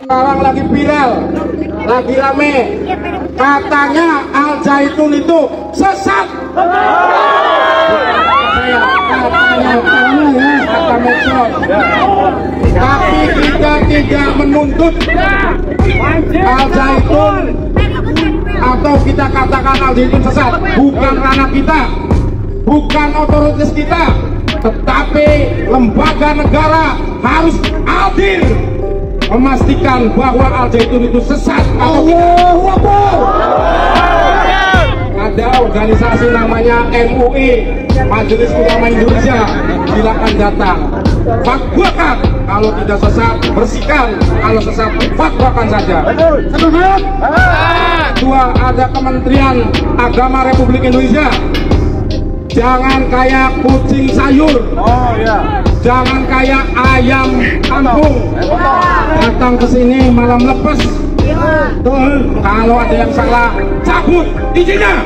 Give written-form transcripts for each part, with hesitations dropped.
Sekarang lagi viral, lagi rame, katanya Al Zaitun itu sesat. Kata medsos. Tapi kita tidak menuntut Al Zaitun atau kita katakan Al Zaitun sesat. Bukan ranah kita, bukan otoritas kita, tetapi lembaga negara harus adil memastikan bahwa Al Zaitun itu sesat atau tidak. Ada organisasi namanya MUI, Majelis Ulama Indonesia, silakan datang. Fatwakan, kalau tidak sesat bersihkan, kalau sesat fatwakan saja. Kedua, ada Kementerian Agama Republik Indonesia. Jangan kayak kucing sayur, jangan kayak ayam kampung, datang ke sini malam lepas. Tuh, kalau ada yang salah, cabut izinnya.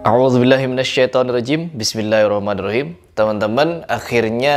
A'udzubillahi minasyaitonirrajim. Bismillahirrahmanirrahim. Teman-teman, akhirnya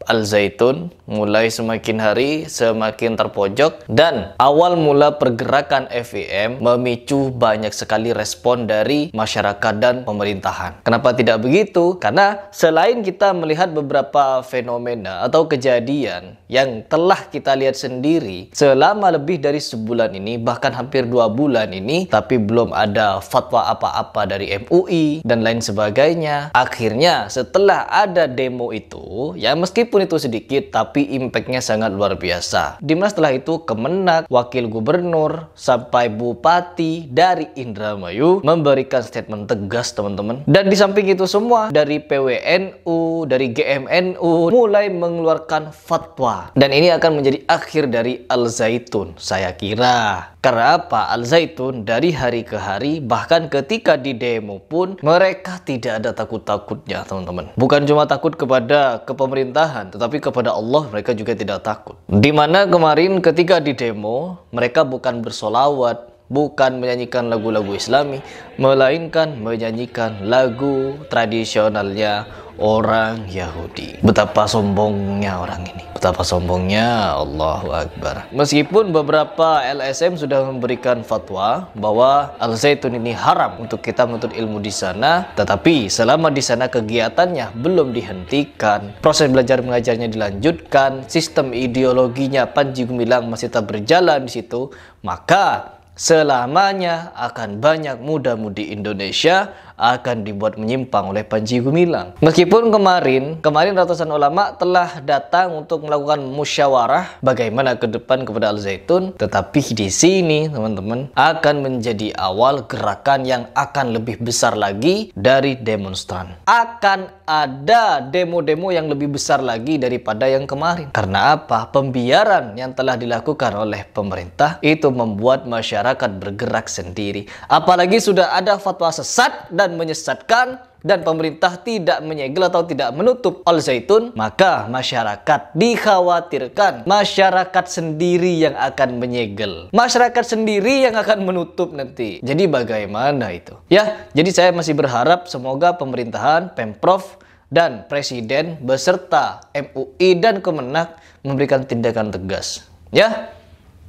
Al Zaitun mulai semakin hari semakin terpojok, dan awal mula pergerakan FIM memicu banyak sekali respon dari masyarakat dan pemerintahan. Kenapa tidak begitu? Karena selain kita melihat beberapa fenomena atau kejadian yang telah kita lihat sendiri selama lebih dari sebulan ini, bahkan hampir 2 bulan ini, tapi belum ada fatwa apa-apa dari MUI dan lain sebagainya. Akhirnya setelah ada demo itu, ya meskipun itu sedikit, tapi impactnya sangat luar biasa. Dimana setelah itu Kemenak, Wakil Gubernur, sampai Bupati dari Indramayu memberikan statement tegas, teman-teman. Dan di samping itu semua, dari PWNU, dari GMNU mulai mengeluarkan fatwa. Dan ini akan menjadi akhir dari Al Zaitun, saya kira. Karena apa? Al Zaitun dari hari ke hari, bahkan ketika di demo pun, mereka tidak ada takut-takutnya, teman-teman. Bukan cuma takut kepada kepemerintahan, tetapi kepada Allah mereka juga tidak takut. Dimana kemarin ketika di demo, mereka bukan bersolawat, bukan menyanyikan lagu-lagu Islami, melainkan menyanyikan lagu tradisionalnya orang Yahudi. Betapa sombongnya orang ini, betapa sombongnya, Allahu Akbar. Meskipun beberapa LSM sudah memberikan fatwa bahwa Al Zaitun ini haram untuk kita menuntut ilmu di sana, tetapi selama di sana kegiatannya belum dihentikan, proses belajar mengajarnya dilanjutkan, sistem ideologinya Panji Gumilang masih tetap berjalan di situ, maka selamanya akan banyak muda-mudi Indonesia akan dibuat menyimpang oleh Panji Gumilang. Meskipun kemarin ratusan ulama telah datang untuk melakukan musyawarah bagaimana ke depan kepada Al Zaitun, tetapi di sini teman-teman akan menjadi awal gerakan yang akan lebih besar lagi dari demonstran. Akan ada demo-demo yang lebih besar lagi daripada yang kemarin. Karena apa? Pembiaran yang telah dilakukan oleh pemerintah itu membuat masyarakat bergerak sendiri. Apalagi sudah ada fatwa sesat dan menyesatkan, dan pemerintah tidak menyegel atau tidak menutup Al Zaitun, maka masyarakat dikhawatirkan masyarakat sendiri yang akan menyegel, masyarakat sendiri yang akan menutup nanti. Jadi bagaimana itu? Ya, jadi saya masih berharap semoga pemerintahan, Pemprov, dan Presiden beserta MUI dan Kemenak memberikan tindakan tegas. Ya,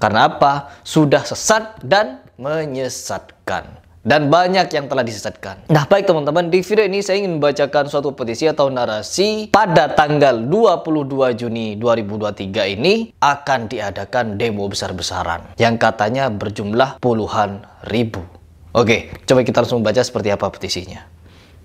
karena apa? Sudah sesat dan menyesatkan. Dan banyak yang telah disesatkan. Nah baik teman-teman, di video ini saya ingin membacakan suatu petisi atau narasi. Pada tanggal 22 Juni 2023 ini akan diadakan demo besar-besaran yang katanya berjumlah puluhan ribu. Oke, coba kita langsung baca seperti apa petisinya.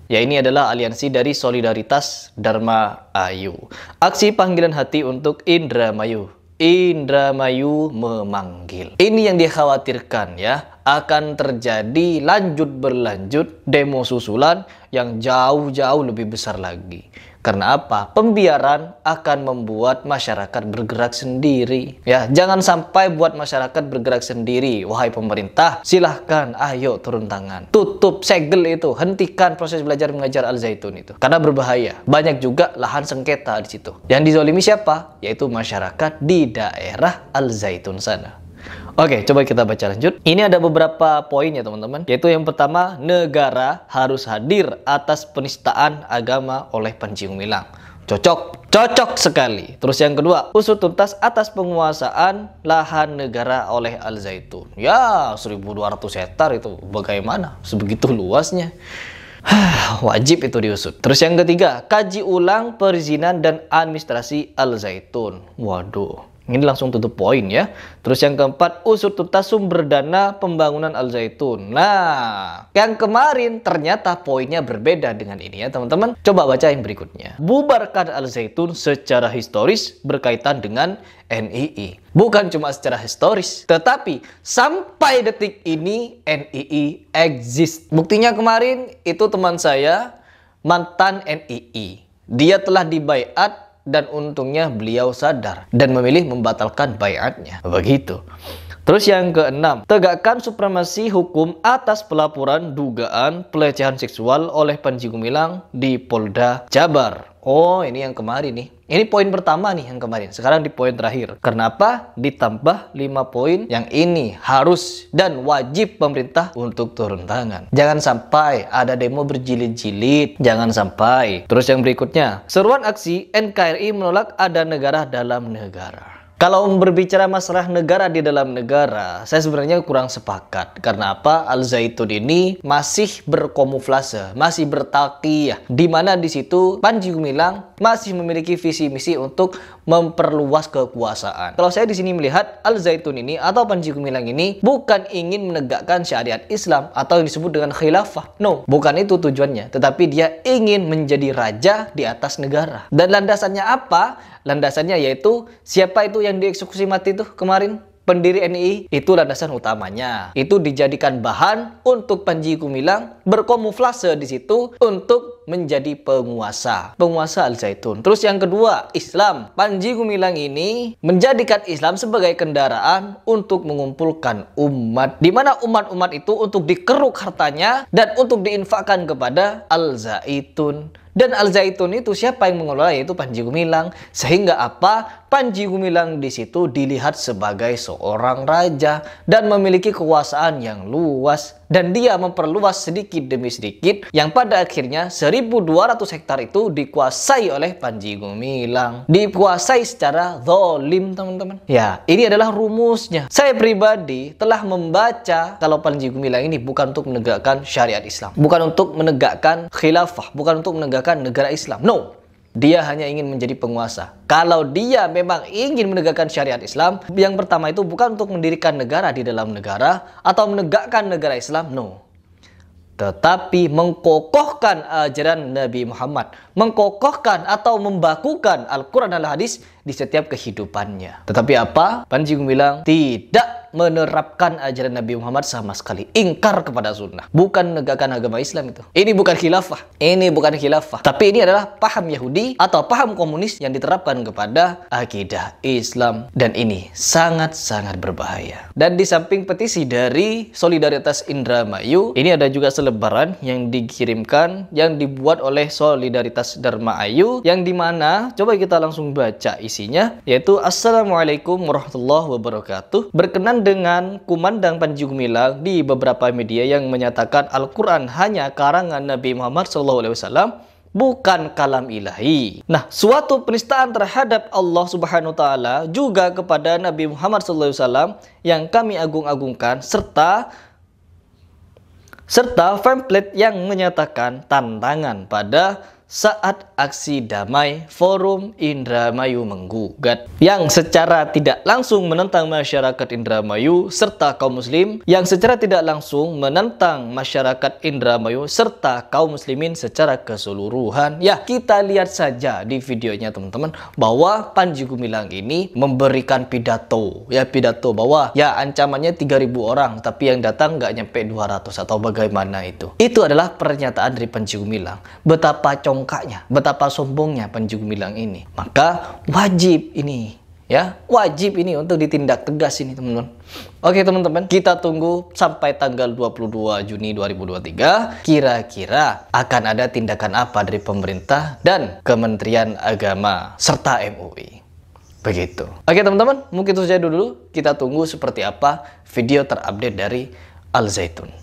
Ya, ini adalah aliansi dari Solidaritas Dharma Ayu. Aksi panggilan hati untuk Indramayu. Indramayu memanggil. Ini yang dikhawatirkan ya, akan terjadi berlanjut demo susulan yang jauh-jauh lebih besar lagi. Karena apa? Pembiaran akan membuat masyarakat bergerak sendiri. Ya, jangan sampai buat masyarakat bergerak sendiri. Wahai pemerintah, silahkan ayo turun tangan. Tutup, segel itu, hentikan proses belajar mengajar Al Zaitun itu. Karena berbahaya. Banyak juga lahan sengketa di situ. Yang dizolimi siapa? Yaitu masyarakat di daerah Al Zaitun sana. Oke, coba kita baca lanjut. Ini ada beberapa poin ya teman-teman. Yaitu yang pertama, negara harus hadir atas penistaan agama oleh Panji Gumilang. Cocok sekali. Terus yang kedua, usut tuntas atas penguasaan lahan negara oleh Al Zaitun. Ya, 1.200 hektar itu bagaimana? Sebegitu luasnya. Wajib itu diusut. Terus yang ketiga, kaji ulang perizinan dan administrasi Al Zaitun. Waduh, ini langsung tutup poin ya. Terus yang keempat, usut tuntas sumber dana pembangunan Al Zaitun. Nah, yang kemarin ternyata poinnya berbeda dengan ini ya teman-teman. Coba baca yang berikutnya. Bubarkan Al Zaitun secara historis berkaitan dengan NII. Bukan cuma secara historis, tetapi sampai detik ini NII exist. Buktinya kemarin itu teman saya mantan NII. Dia telah dibaiat dan untungnya beliau sadar dan memilih membatalkan baiatnya. Begitu. Terus yang keenam, tegakkan supremasi hukum atas pelaporan dugaan pelecehan seksual oleh Panji Gumilang di Polda Jabar. Oh, ini yang kemarin nih. Ini poin pertama nih yang kemarin. Sekarang di poin terakhir. Kenapa ditambah 5 poin yang ini harus dan wajib pemerintah untuk turun tangan. Jangan sampai ada demo berjilid-jilid. Jangan sampai. Terus yang berikutnya, seruan aksi NKRI menolak ada negara dalam negara. Kalau berbicara masalah negara di dalam negara, saya sebenarnya kurang sepakat. Karena apa? Al Zaitun ini masih berkamuflase, masih bertaqiyah, di mana di situ Panji Gumilang masih memiliki visi misi untuk memperluas kekuasaan. Kalau saya di sini melihat Al Zaitun ini atau Panji Gumilang ini bukan ingin menegakkan syariat Islam atau yang disebut dengan khilafah. No, bukan itu tujuannya. Tetapi dia ingin menjadi raja di atas negara. Dan landasannya apa? Landasannya yaitu siapa itu yang dieksekusi mati itu kemarin? Pendiri NII. Itu landasan utamanya. Itu dijadikan bahan untuk Panji Gumilang berkamuflase di situ untuk menjadi penguasa Al Zaitun. Terus yang kedua, Islam. Panji Gumilang ini menjadikan Islam sebagai kendaraan untuk mengumpulkan umat, di mana umat-umat itu untuk dikeruk hartanya dan untuk diinfakkan kepada Al Zaitun. Dan Al Zaitun itu siapa yang mengelola? Yaitu Panji Gumilang. Sehingga apa? Panji Gumilang di situ dilihat sebagai seorang raja dan memiliki kekuasaan yang luas. Dan dia memperluas sedikit demi sedikit yang pada akhirnya 1.200 hektar itu dikuasai oleh Panji Gumilang. Dikuasai secara zalim, teman-teman. Ya, ini adalah rumusnya. Saya pribadi telah membaca kalau Panji Gumilang ini bukan untuk menegakkan syariat Islam, bukan untuk menegakkan khilafah, bukan untuk menegakkan negara Islam. No. Dia hanya ingin menjadi penguasa. Kalau dia memang ingin menegakkan syariat Islam, yang pertama itu bukan untuk mendirikan negara di dalam negara atau menegakkan negara Islam, no. Tetapi mengkokohkan ajaran Nabi Muhammad, mengkokohkan atau membakukan Al-Quran dan Al-Hadis di setiap kehidupannya. Tetapi apa? Panji Gumilang tidak menerapkan ajaran Nabi Muhammad sama sekali. Ingkar kepada sunnah. Bukan menegakkan agama Islam itu. Ini bukan khilafah. Ini bukan khilafah. Tapi ini adalah paham Yahudi atau paham komunis yang diterapkan kepada akidah Islam. Dan ini sangat-sangat berbahaya. Dan di samping petisi dari Solidaritas Indramayu, ini ada juga selebaran yang dikirimkan, yang dibuat oleh Solidaritas Dharma Ayu, yang dimana, coba kita langsung baca isinya, yaitu Assalamualaikum warahmatullahi wabarakatuh. Berkenan dengan kumandang Panji Gumilang di beberapa media yang menyatakan Al-Quran hanya karangan Nabi Muhammad SAW, bukan kalam ilahi. Nah, suatu penistaan terhadap Allah Subhanahu wa Ta'ala juga kepada Nabi Muhammad SAW yang kami agung-agungkan, serta pamflet yang menyatakan tantangan pada saat aksi damai Forum Indramayu menggugat, yang secara tidak langsung menentang masyarakat Indramayu serta kaum muslim, yang secara tidak langsung menentang masyarakat Indramayu serta kaum muslimin secara keseluruhan. Ya, kita lihat saja di videonya teman-teman bahwa Panji Gumilang ini memberikan pidato bahwa ya ancamannya 3.000 orang tapi yang datang nggak nyampe 200 atau bagaimana itu. Itu adalah pernyataan dari Panji Gumilang. Betapa congkaknya, betapa sombongnya Panji Gumilang ini. Maka wajib ini, ya, wajib ini untuk ditindak tegas ini, teman-teman. Oke, teman-teman, kita tunggu sampai tanggal 22 Juni 2023. Kira-kira akan ada tindakan apa dari pemerintah dan Kementerian Agama serta MUI. Begitu. Oke teman-teman, mungkin itu saja dulu. Kita tunggu seperti apa video terupdate dari Al Zaitun.